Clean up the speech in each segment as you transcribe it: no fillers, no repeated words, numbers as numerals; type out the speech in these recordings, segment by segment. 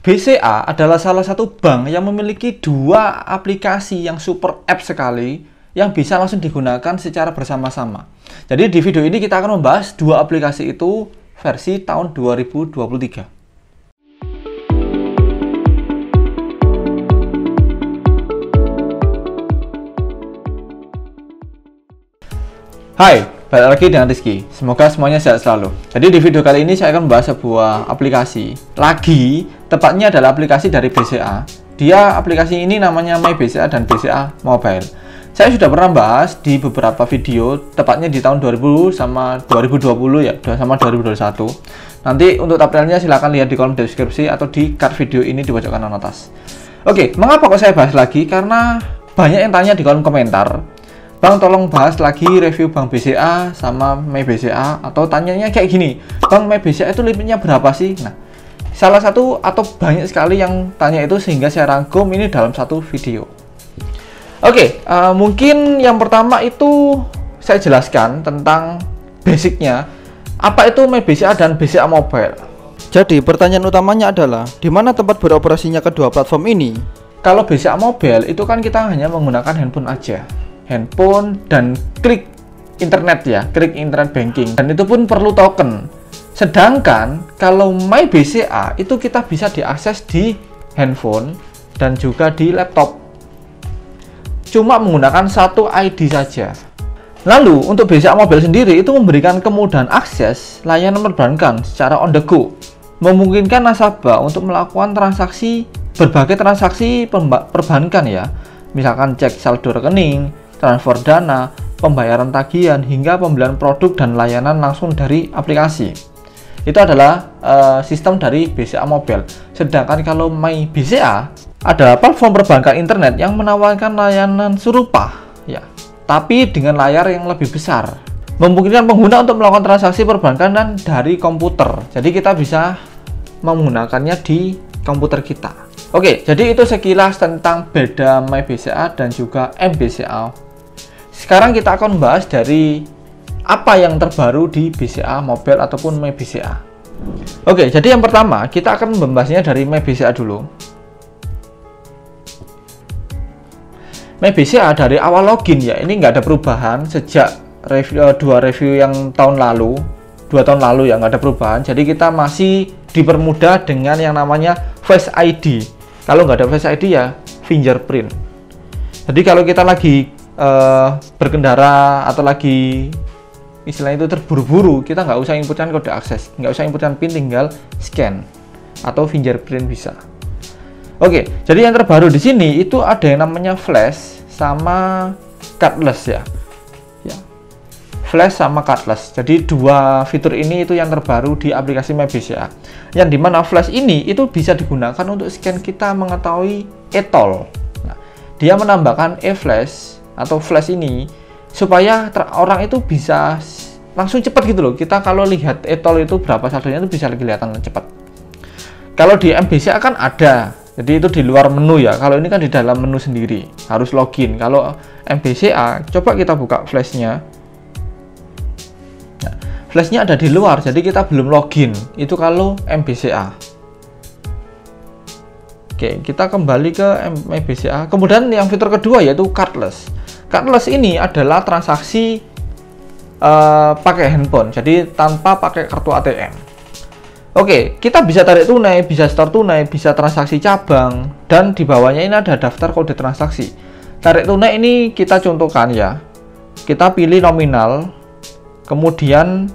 BCA adalah salah satu bank yang memiliki dua aplikasi yang super app sekali yang bisa langsung digunakan secara bersama-sama. Jadi di video ini kita akan membahas dua aplikasi itu versi tahun 2023. Hai, balik lagi dengan Rizky. Semoga semuanya sehat selalu. Jadi di video kali ini saya akan membahas sebuah aplikasi. Tepatnya adalah aplikasi dari BCA. Aplikasi ini namanya My BCA dan BCA Mobile. Saya sudah pernah bahas di beberapa video, tepatnya di tahun 2000 sama 2020 ya, sama 2021. Nanti untuk tabelnya silahkan lihat di kolom deskripsi atau di card video ini di pojok kanan atas. Oke, mengapa kok saya bahas lagi? Karena banyak yang tanya di kolom komentar, Bang, tolong bahas lagi review Bank BCA sama My BCA, atau tanyanya kayak gini, Bang, My BCA itu limitnya berapa sih? Nah, salah satu atau banyak sekali yang tanya itu sehingga saya rangkum ini dalam satu video. Oke, mungkin yang pertama itu saya jelaskan tentang basicnya, apa itu My BCA dan BCA Mobile. Jadi pertanyaan utamanya adalah di mana tempat beroperasinya kedua platform ini? Kalau BCA Mobile itu kan kita hanya menggunakan handphone aja. Handphone dan klik internet ya, klik internet banking, dan itu pun perlu token. Sedangkan kalau My BCA itu kita bisa diakses di handphone dan juga di laptop, cuma menggunakan satu ID saja. Lalu untuk BCA Mobile sendiri itu memberikan kemudahan akses layanan perbankan secara on the go, memungkinkan nasabah untuk melakukan berbagai transaksi perbankan ya, misalkan cek saldo rekening, transfer dana, pembayaran tagihan, hingga pembelian produk dan layanan langsung dari aplikasi. Itu adalah sistem dari BCA Mobile. Sedangkan kalau My BCA adalah platform perbankan internet yang menawarkan layanan serupa, ya, tapi dengan layar yang lebih besar, memungkinkan pengguna untuk melakukan transaksi perbankan dan dari komputer. Jadi kita bisa menggunakannya di komputer kita. Oke, jadi itu sekilas tentang beda My BCA dan juga MBCA. Sekarang kita akan membahas dari apa yang terbaru di BCA Mobile ataupun My BCA. Oke, jadi yang pertama kita akan membahasnya dari My BCA dulu. My BCA dari awal login ya, ini nggak ada perubahan sejak dua review yang tahun lalu, 2 tahun lalu ya, nggak ada perubahan. Jadi kita masih dipermudah dengan yang namanya Face ID. Kalau nggak ada Face ID ya fingerprint. Jadi kalau kita lagi berkendara atau lagi istilahnya itu terburu-buru, kita nggak usah inputkan kode akses, nggak usah inputkan PIN, tinggal scan atau fingerprint bisa. Oke, jadi yang terbaru di sini itu ada yang namanya flash sama cardless ya. Flash sama cardless. Jadi dua fitur ini itu yang terbaru di aplikasi My BCA. Yang dimana flash ini itu bisa digunakan untuk scan kita mengetahui e-tol. Nah, dia menambahkan e-flash atau flash ini supaya orang itu bisa langsung cepat gitu loh. Kita kalau lihat e-tol itu berapa saldonya itu bisa kelihatan cepat. Kalau di MBCA kan ada, jadi itu di luar menu ya. Kalau ini kan di dalam menu sendiri, harus login. Kalau MBCA, coba kita buka flashnya. Nah, flashnya ada di luar, jadi kita belum login. Itu kalau MBCA. Oke, kita kembali ke MBCA. Kemudian yang fitur kedua yaitu cardless. Cardless ini adalah transaksi pakai handphone, jadi tanpa pakai kartu ATM. Oke, kita bisa tarik tunai, bisa store tunai, bisa transaksi cabang, dan di bawahnya ini ada daftar kode transaksi. Tarik tunai ini kita contohkan ya. Kita pilih nominal, kemudian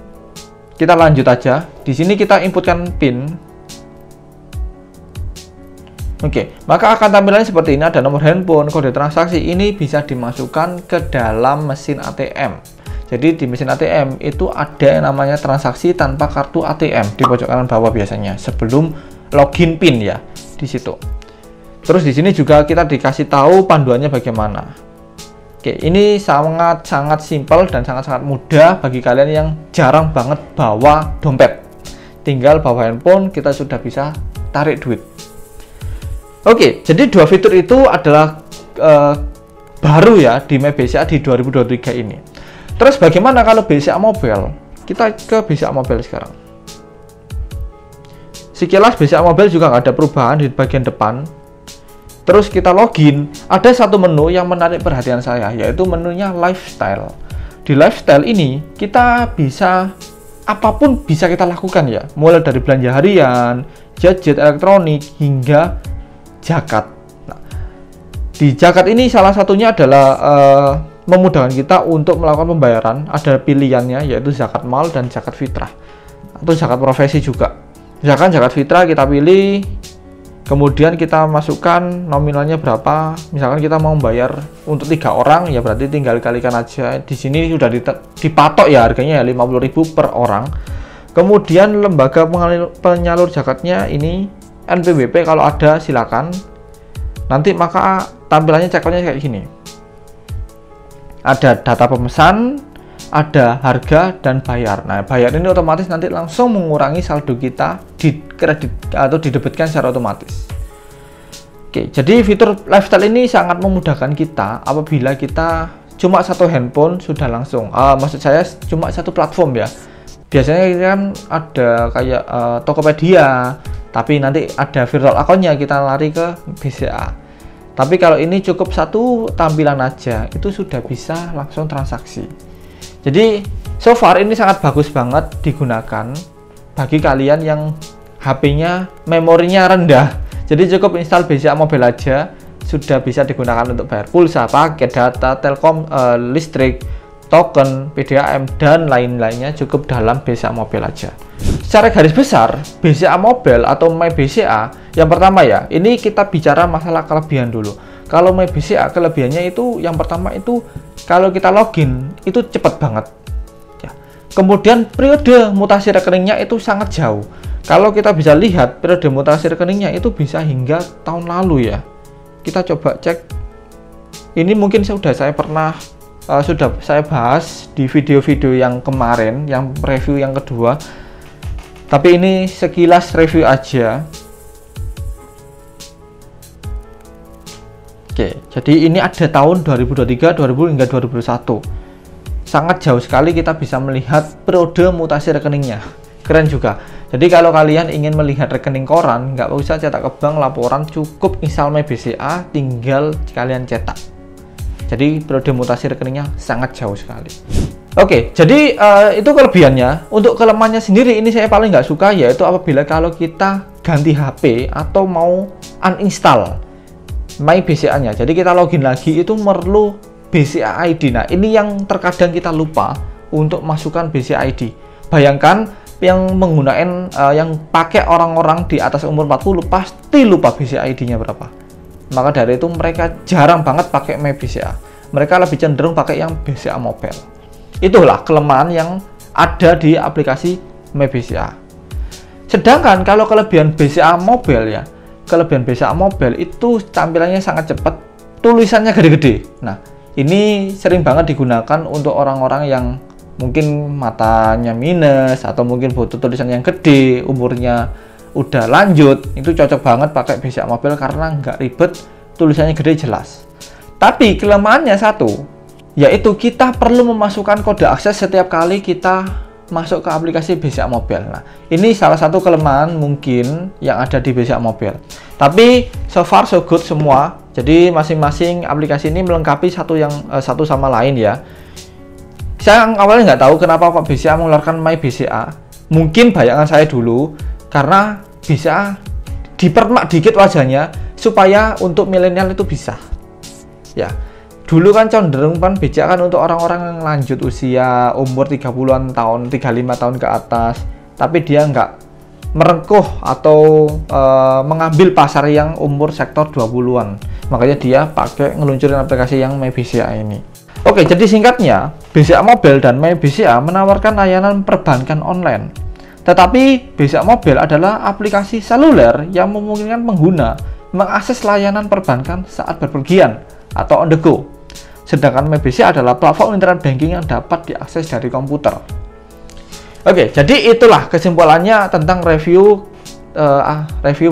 kita lanjut aja. Di sini kita inputkan PIN. Oke, maka akan tampilannya seperti ini, ada nomor handphone, kode transaksi, ini bisa dimasukkan ke dalam mesin ATM. Jadi di mesin ATM itu ada yang namanya transaksi tanpa kartu ATM di pojok kanan bawah biasanya sebelum login PIN ya di situ. Terus di sini juga kita dikasih tahu panduannya bagaimana. Oke, ini sangat-sangat simpel dan sangat-sangat mudah bagi kalian yang jarang banget bawa dompet. Tinggal bawa handphone, kita sudah bisa tarik duit. Oke, jadi dua fitur itu adalah baru ya di My BCA di 2023 ini. Terus bagaimana kalau BCA Mobile? Kita ke BCA Mobile sekarang. sekilas BCA Mobile juga nggak ada perubahan di bagian depan. Terus kita login, ada satu menu yang menarik perhatian saya, yaitu menunya lifestyle. Di lifestyle ini kita bisa apapun bisa kita lakukan ya, mulai dari belanja harian, gadget elektronik hingga zakat. Nah, di zakat ini salah satunya adalah memudahkan kita untuk melakukan pembayaran. Ada pilihannya yaitu zakat mal dan zakat fitrah atau zakat profesi juga. Misalkan zakat fitrah kita pilih, kemudian kita masukkan nominalnya berapa. Misalkan kita mau membayar untuk 3 orang, ya berarti tinggal kalikan aja. Di sini sudah dipatok ya harganya ya 50.000 per orang. Kemudian lembaga penyalur zakatnya ini NPWP kalau ada silakan. Nanti maka tampilannya checklistnya kayak gini. Ada data pemesan, ada harga dan bayar. Nah, bayar ini otomatis nanti langsung mengurangi saldo kita di kredit atau didebitkan secara otomatis. Oke, jadi fitur lifestyle ini sangat memudahkan kita apabila kita cuma satu handphone sudah langsung. Maksud saya cuma satu platform ya. Biasanya kan ada kayak Tokopedia, tapi nanti ada virtual account-nya kita lari ke BCA. Tapi kalau ini cukup satu tampilan aja, itu sudah bisa langsung transaksi. Jadi so far ini sangat bagus banget digunakan bagi kalian yang HP-nya memorinya rendah. Jadi cukup install BCA Mobile aja sudah bisa digunakan untuk bayar pulsa, paket, data, telkom, listrik, token, PDAM dan lain-lainnya cukup dalam BCA Mobile aja. Secara garis besar, BCA Mobile atau My BCA yang pertama ya, ini kita bicara masalah kelebihan dulu. Kalau My BCA kelebihannya itu yang pertama itu kalau kita login itu cepat banget ya. Kemudian periode mutasi rekeningnya itu sangat jauh. Kalau kita bisa lihat periode mutasi rekeningnya itu bisa hingga tahun lalu ya. Kita coba cek. Ini mungkin sudah saya bahas di video-video yang kemarin, yang review yang kedua. Tapi ini sekilas review aja. Oke, jadi ini ada tahun 2023, 2000 hingga 2021. Sangat jauh sekali kita bisa melihat periode mutasi rekeningnya. Keren juga. Jadi kalau kalian ingin melihat rekening koran, nggak usah cetak ke bank laporan, cukup install My BCA, tinggal kalian cetak. Jadi periode mutasi rekeningnya sangat jauh sekali. Oke, jadi itu kelebihannya. Untuk kelemahannya sendiri ini saya paling nggak suka, yaitu apabila kalau kita ganti HP atau mau uninstall My BCA-nya. Jadi kita login lagi itu perlu BCA ID. Nah, ini yang terkadang kita lupa untuk masukkan BCA ID. Bayangkan yang menggunakan yang pakai orang-orang di atas umur 40 pasti lupa BCA ID-nya berapa. Maka dari itu mereka jarang banget pakai My BCA. Mereka lebih cenderung pakai yang BCA Mobile. Itulah kelemahan yang ada di aplikasi My BCA. Sedangkan kalau kelebihan BCA Mobile ya, kelebihan BCA Mobile itu tampilannya sangat cepat, tulisannya gede-gede. Nah, ini sering banget digunakan untuk orang-orang yang mungkin matanya minus atau mungkin butuh tulisan yang gede, umurnya udah lanjut, itu cocok banget pakai BCA Mobile karena nggak ribet, tulisannya gede jelas. Tapi kelemahannya satu, yaitu kita perlu memasukkan kode akses setiap kali kita masuk ke aplikasi BCA Mobile. Nah, ini salah satu kelemahan mungkin yang ada di BCA Mobile. Tapi so far so good semua. Jadi masing-masing aplikasi ini melengkapi satu sama lain ya. Saya awalnya nggak tahu kenapa kok BCA mengeluarkan My BCA. Mungkin bayangan saya dulu karena BCA dipermak dikit wajahnya supaya untuk milenial itu bisa. Ya. Dulu kan cenderung kan BCA kan untuk orang-orang yang lanjut usia umur 30-an tahun, 35 tahun ke atas. Tapi dia nggak merengkuh atau mengambil pasar yang umur sektor 20-an. Makanya dia pakai ngeluncurin aplikasi yang My BCA ini. Oke, jadi singkatnya, BCA Mobile dan My BCA menawarkan layanan perbankan online. Tetapi BCA Mobile adalah aplikasi seluler yang memungkinkan pengguna mengakses layanan perbankan saat berpergian atau on the go. Sedangkan My BCA adalah platform internet banking yang dapat diakses dari komputer. Oke, jadi itulah kesimpulannya tentang review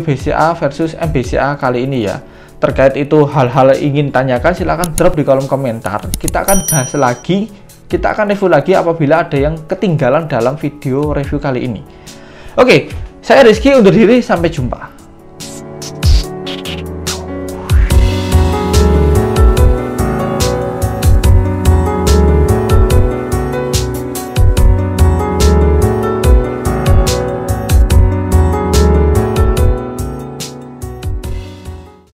BCA versus MBCA kali ini ya. Terkait itu hal-hal ingin tanyakan silahkan drop di kolom komentar. Kita akan bahas lagi, kita akan review lagi apabila ada yang ketinggalan dalam video review kali ini. Oke, Saya Rizky undur diri, sampai jumpa.